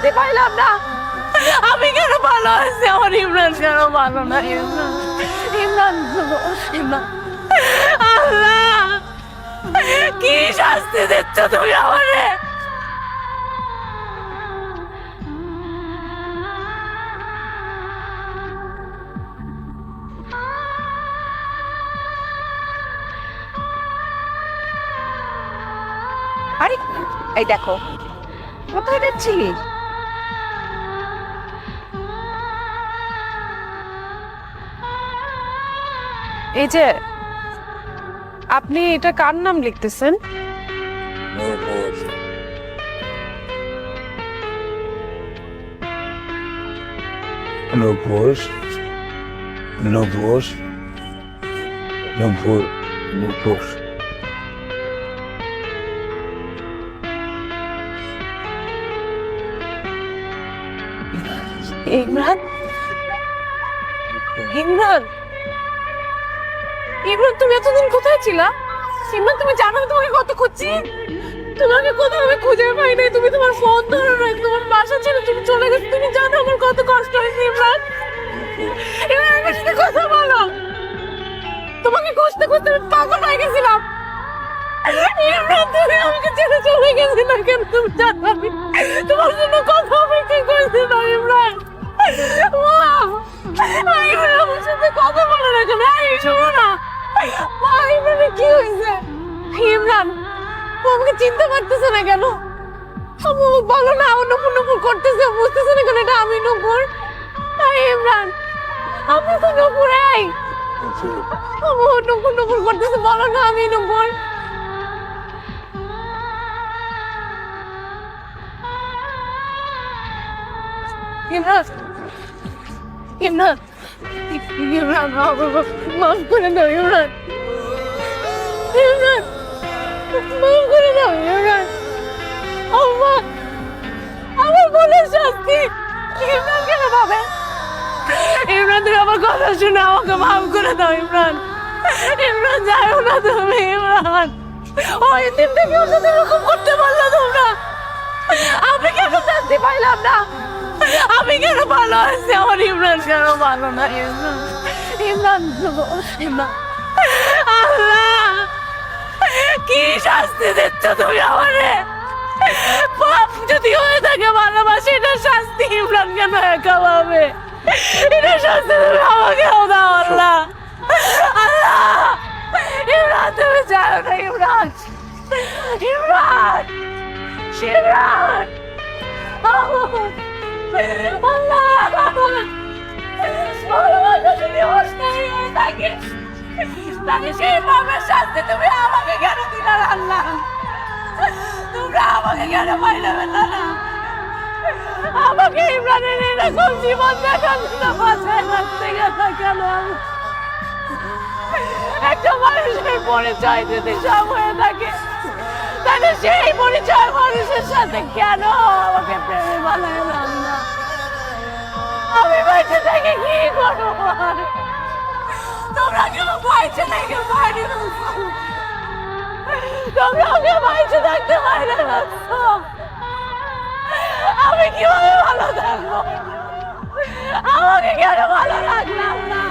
শান্তি পাইলাম না। আমি কেন ভালো আছি, আমার ইমরান কেন ভালো না? ইমরান, ইমরান, ইমরান, আল্লাহ কি শাস্তি দিচ্ছ তুমি আমারে? আরে এই দেখো, কোথায় যাচ্ছিলি? এই যে আপনি এটা কার নাম লিখতেছেন? নূপুর, নূপুর, নূপুর, নূপুর। ইমরান, ইমরান, ইমরান, তুমি এতদিন কোথায় ছিলা? ইমরান, তুমি জানো আমি তোমাকে কত খুঁজছি? তোমাকে কোথাও আমি খুঁজে পাই নাই। তুমি তোমার ফোন ধরো না, তোমার বাসা ছেড়ে তুমি চলে গেছো। তুমি জানো আমার কত কষ্ট হয়েছে। ইমরান, ইমরান, আমার সাথে কথা বলো। তোমাকে খুঁজতে খুঁজতে আমি পাগল হয়ে গেছিলাম। ইমরান, তুমি আমাকে ছেড়ে চলে গেছিলে কেন? তুমি জানো আমি তোমার জন্য কথা অপেক্ষা করেছিলাম। ইমরান, ইমরান, আমার সাথে কথা বলো না কেন? শোনো না, ইমরানের কি হয়েছে? ইমরান, ও আমাকে চিনতে পারতেছে না কেন? বলো না, ও নুপুর নুপুর করতেছে, বুঝতেছে না কেন এটা আমি নুপুর? ইমরান, আমি তো নুপুর। ও নুপুর নুপুর করতেছে, বলো না আমি নুপুর। ইমরান, ইমরান, ইমরান, মাফ করে দাও ইমরান। ইমরান, মাফ করে দাও ইমরান। আমার বোনের শাস্তি ইমরান কেন পাবে? ইমরান, তুমি আমার কথা শুনে আমাকে মাফ করে দাও ইমরান। ইমরান, যাও না তুমি। ইমরান, ওই দিন থেকে ওর সাথে এরকম করতে পারলো তোমরা? আমি কেন শাস্তি পাইলাম না? আমি কেন ভালো আছি, আমার ইমরান কেন ভালো না? ইমরান, ইমরান, ইমরান, আল্লাহ কি শাস্তি দিচ্ছ তুমি আমারে? পাপ যদি হয়ে থাকে ভালোবাসি, এটা শাস্তি ইমরান কেন একা পাবে? এটা শাস্তি তুমি আমাকেও দাও আল্লাহ। আল্লাহ, ইমরান, তুমি যাও না। ইমরান, ইমরান, ইমরান, ভালোবাসা যদি অস্থায়ী হয়ে থাকে, তাহলে সেই পাপের শাস্তি তুমি আমাকে কেন দিলে আল্লাহ? তোমরা আমাকে কেন পাইলাম না? আমাকে ইমরানের এরকম জীবন দেখালে না, বাঁচায় রাখতে গেছে কেন? একটা মানুষের পরিচয় যদি সব হয়ে থাকে, তাহলে সেই পরিচয় মানুষের সাথে কেন আমাকে প্রেমে বানাইলাম না? আমি বাইরে থেকে কি করবো? তোমরা কেউ বাইরে থেকে বাইরে তোমরা ওকে বাইরে থাকতে বাইরে রাখছো। আমি কিভাবে ভালো থাকবো? আমাকে কেন ভালো রাখলাম না?